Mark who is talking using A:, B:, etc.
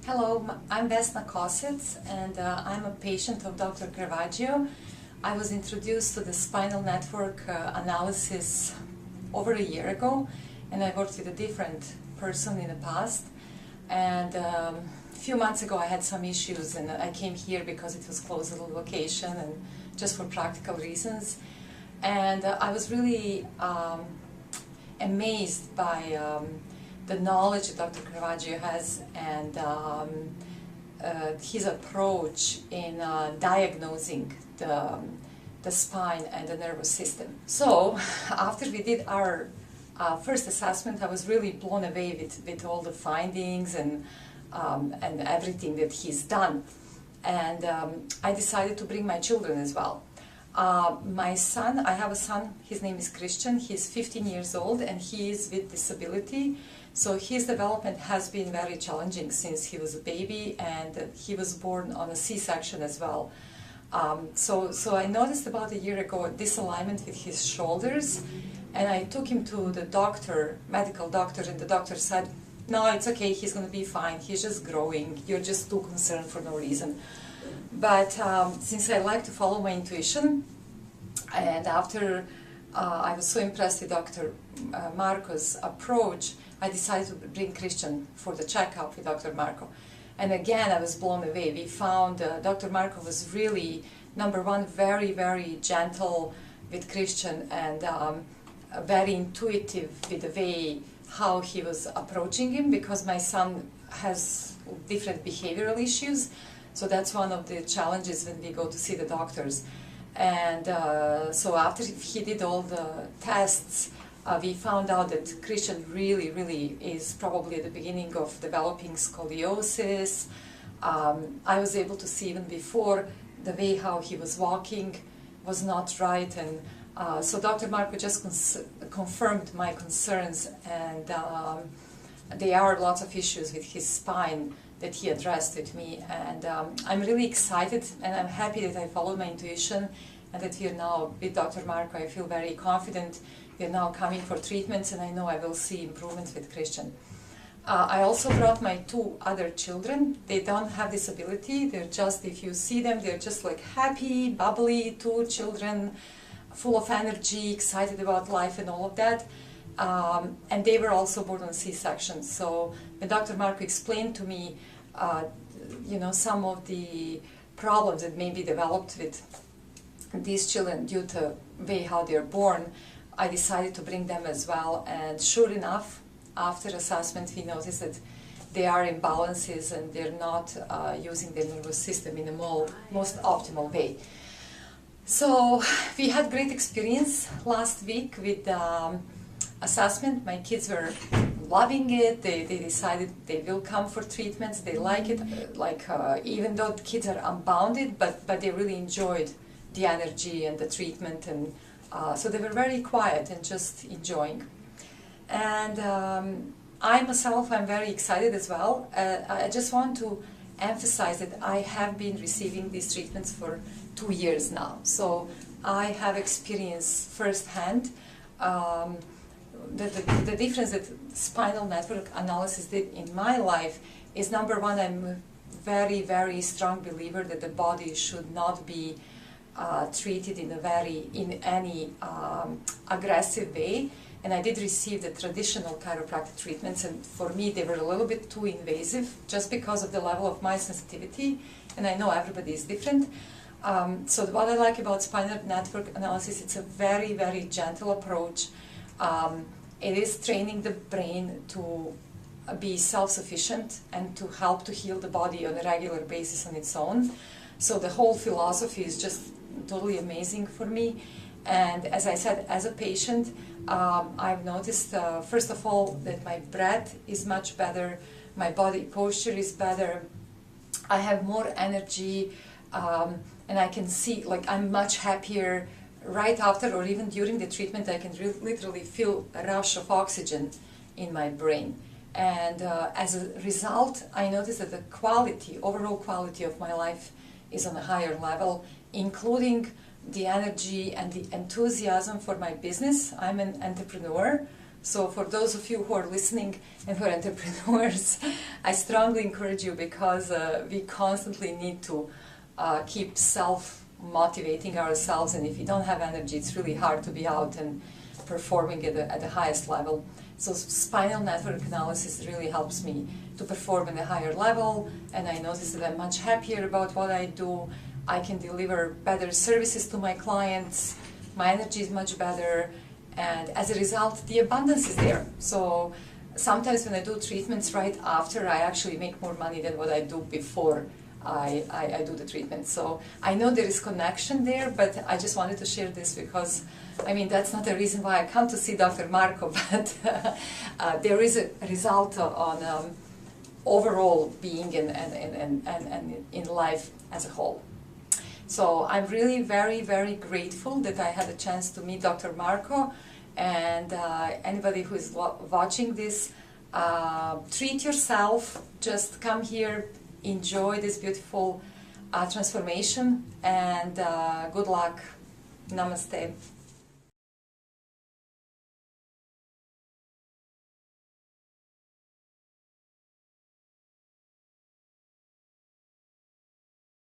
A: Hello, I'm Vesna Kosets, and I'm a patient of Dr. Caravaggio. I was introduced to the spinal network analysis over a year ago, and I worked with a different person in the past. And a few months ago I had some issues, and I came here because it was close to the location and just for practical reasons. And I was really amazed by the knowledge that Dr. Caravaggio has and his approach in diagnosing the spine and the nervous system. So after we did our first assessment, I was really blown away with all the findings and everything that he's done. And I decided to bring my children as well. My son, I have a son, his name is Christian, he's 15 years old and he is with disability. So his development has been very challenging since he was a baby, and he was born on a C-section as well. So I noticed about a year ago a disalignment with his shoulders, and I took him to the doctor, medical doctor, and the doctor said, no, it's okay, he's going to be fine, he's just growing, you're just too concerned for no reason. But since I like to follow my intuition, and after I was so impressed with Dr. Marco's approach, I decided to bring Christian for the checkup with Dr. Marco. And again, I was blown away. We found Dr. Marco was really, number one, very, very gentle with Christian and very intuitive with the way how he was approaching him, because my son has different behavioral issues. So that's one of the challenges when we go to see the doctors. And so after he did all the tests, we found out that Christian really is probably at the beginning of developing scoliosis. I was able to see even before the way how he was walking was not right, and so Dr. Marco just confirmed my concerns, and there are lots of issues with his spine that he addressed with me, and I'm really excited and I'm happy that I followed my intuition and that we are now with Dr. Marco. I feel very confident. We are now coming for treatments, and I know I will see improvements with Christian. I also brought my two other children. They don't have disability. They're just, if you see them, they're just like happy, bubbly, two children, full of energy, excited about life and all of that. And they were also born on C-section. So when Dr. Marco explained to me, some of the problems that may be developed with these children due to the way how they're born, I decided to bring them as well, and sure enough, after assessment we noticed that there are imbalances and they're not using their nervous system in the most optimal way. So we had great experience last week with assessment. My kids were loving it. They decided they will come for treatments. They like it, even though the kids are unbounded, but they really enjoyed the energy and the treatment, and so they were very quiet and just enjoying. And I myself, I'm very excited as well. I just want to emphasize that I have been receiving these treatments for 2 years now. So I have experienced firsthand the difference that spinal network analysis did in my life is, number one, I'm a very strong believer that the body should not be treated in any aggressive way, and I did receive the traditional chiropractic treatments, and for me they were a little bit too invasive just because of the level of my sensitivity, and I know everybody is different. So what I like about spinal network analysis, it's a very gentle approach. It is training the brain to be self-sufficient and to help to heal the body on a regular basis on its own. So the whole philosophy is just totally amazing for me. And as I said, as a patient, I've noticed, first of all, that my breath is much better, my body posture is better, I have more energy, and I can see, like, I'm much happier right after or even during the treatment. I can literally feel a rush of oxygen in my brain. And as a result, I noticed that the quality, overall quality of my life is on a higher level, including the energy and the enthusiasm for my business. I'm an entrepreneur, So for those of you who are listening and who are entrepreneurs, I strongly encourage you, because we constantly need to keep self-motivating ourselves, and if you don't have energy, it's really hard to be out and performing at the highest level. So spinal network analysis really helps me to perform at a higher level, and I notice that I'm much happier about what I do. I can deliver better services to my clients, my energy is much better, and as a result, the abundance is there. So sometimes when I do treatments right after, I actually make more money than what I do before I do the treatment. So I know there is connection there, but I just wanted to share this because, I mean, that's not the reason why I come to see Dr. Marco, but there is a result on overall being and in life as a whole. So I'm really very, very grateful that I had a chance to meet Dr. Marco, and anybody who is watching this, treat yourself, just come here, enjoy this beautiful transformation, and good luck. Namaste.